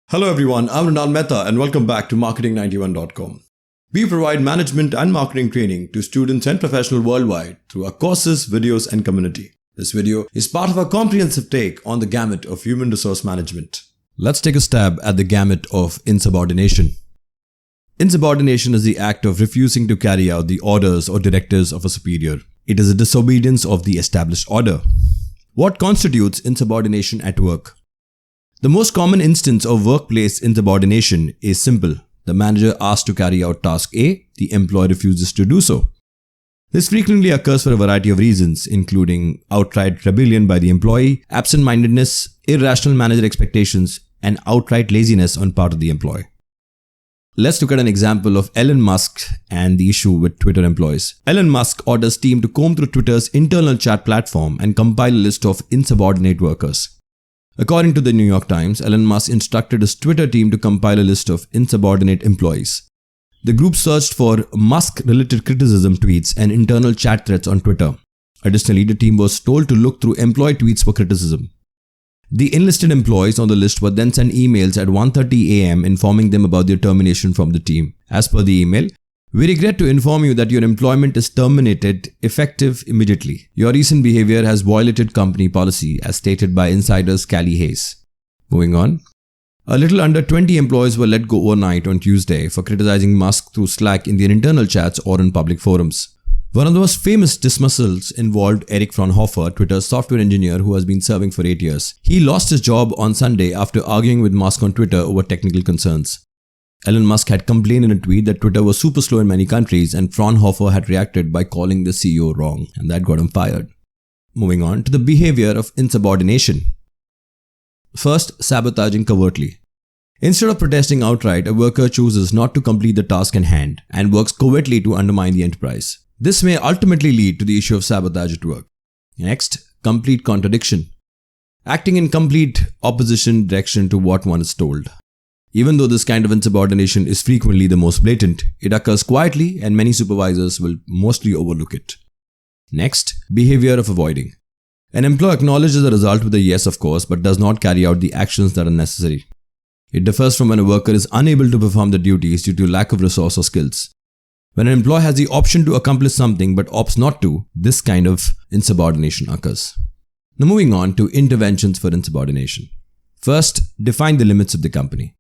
Hello everyone, I'm Ronald Mehta and welcome back to marketing91.com. We provide management and marketing training to students and professionals worldwide through our courses, videos and community. This video is part of our comprehensive take on the gamut of human resource management. Let's take a stab at the gamut of insubordination. Insubordination is the act of refusing to carry out the orders or directives of a superior. It is a disobedience of the established order. What constitutes insubordination at work? The most common instance of workplace insubordination is simple. The manager asks to carry out task A, the employee refuses to do so. This frequently occurs for a variety of reasons, including outright rebellion by the employee, absentmindedness, irrational manager expectations, and outright laziness on part of the employee. Let's look at an example of Elon Musk and the issue with Twitter employees. Elon Musk orders team to comb through Twitter's internal chat platform and compile a list of insubordinate workers. According to the New York Times, Elon Musk instructed his Twitter team to compile a list of insubordinate employees. The group searched for Musk-related criticism tweets and internal chat threads on Twitter. Additionally, the team was told to look through employee tweets for criticism. The enlisted employees on the list were then sent emails at 1:30 a.m. informing them about their termination from the team. As per the email, "We regret to inform you that your employment is terminated effective immediately. Your recent behavior has violated company policy as stated by insiders Callie Hayes." Moving on. A little under 20 employees were let go overnight on Tuesday for criticizing Musk through Slack in their internal chats or in public forums. One of the most famous dismissals involved Eric Fraunhofer, Twitter's software engineer who has been serving for 8 years. He lost his job on Sunday after arguing with Musk on Twitter over technical concerns. Elon Musk had complained in a tweet that Twitter was super slow in many countries, and Fraunhofer had reacted by calling the CEO wrong, and that got him fired. Moving on to the behavior of insubordination. First, sabotaging covertly. Instead of protesting outright, a worker chooses not to complete the task in hand and works covertly to undermine the enterprise. This may ultimately lead to the issue of sabotage at work. Next, complete contradiction. Acting in complete opposition direction to what one is told. Even though this kind of insubordination is frequently the most blatant, it occurs quietly and many supervisors will mostly overlook it. Next, behavior of avoiding. An employee acknowledges the result with a yes of course but does not carry out the actions that are necessary. It differs from when a worker is unable to perform the duties due to lack of resource or skills. When an employee has the option to accomplish something but opts not to, this kind of insubordination occurs. Now moving on to interventions for insubordination. First, define the limits of the company.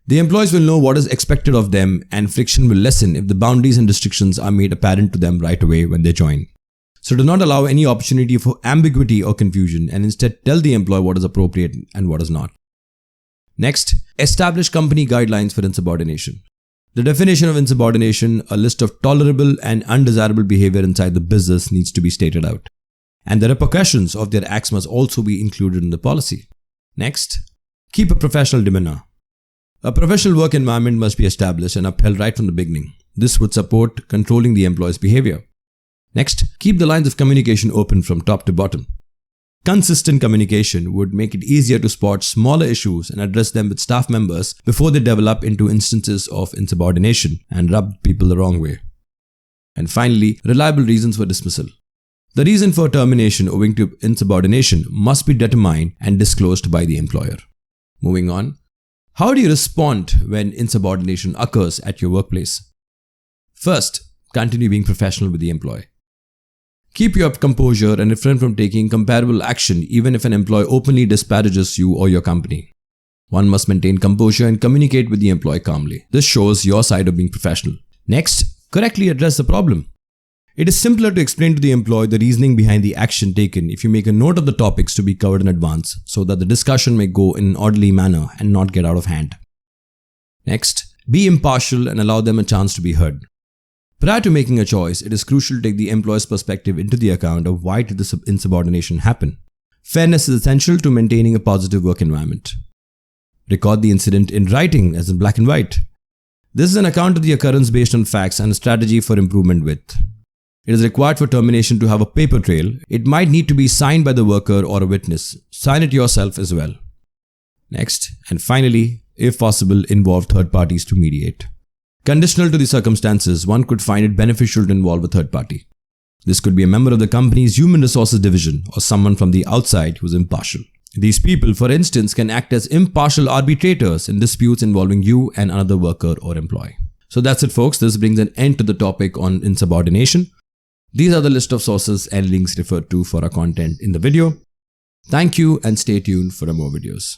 The employees will know what is expected of them and friction will lessen if the boundaries and restrictions are made apparent to them right away when they join. So do not allow any opportunity for ambiguity or confusion and instead tell the employee what is appropriate and what is not. Next, establish company guidelines for insubordination. The definition of insubordination, a list of tolerable and undesirable behavior inside the business needs to be stated out. And the repercussions of their acts must also be included in the policy. Next, keep a professional demeanor. A professional work environment must be established and upheld right from the beginning. This would support controlling the employee's behavior. Next, keep the lines of communication open from top to bottom. Consistent communication would make it easier to spot smaller issues and address them with staff members before they develop into instances of insubordination and rub people the wrong way. And finally, reliable reasons for dismissal. The reason for termination owing to insubordination must be determined and disclosed by the employer. Moving on. How do you respond when insubordination occurs at your workplace? First, continue being professional with the employee. Keep your composure and refrain from taking comparable action even if an employee openly disparages you or your company. One must maintain composure and communicate with the employee calmly. This shows your side of being professional. Next, correctly address the problem. It is simpler to explain to the employee the reasoning behind the action taken if you make a note of the topics to be covered in advance so that the discussion may go in an orderly manner and not get out of hand. Next, be impartial and allow them a chance to be heard. Prior to making a choice, it is crucial to take the employee's perspective into the account of why did this insubordination happen. Fairness is essential to maintaining a positive work environment. Record the incident in writing as in black and white. This is an account of the occurrence based on facts and a strategy for improvement with. It is required for termination to have a paper trail. It might need to be signed by the worker or a witness. Sign it yourself as well. Next, and finally, if possible, involve third parties to mediate. Conditional to the circumstances, one could find it beneficial to involve a third party. This could be a member of the company's human resources division or someone from the outside who is impartial. These people, for instance, can act as impartial arbitrators in disputes involving you and another worker or employee. So that's it, folks. This brings an end to the topic on insubordination. These are the list of sources and links referred to for our content in the video. Thank you and stay tuned for more videos.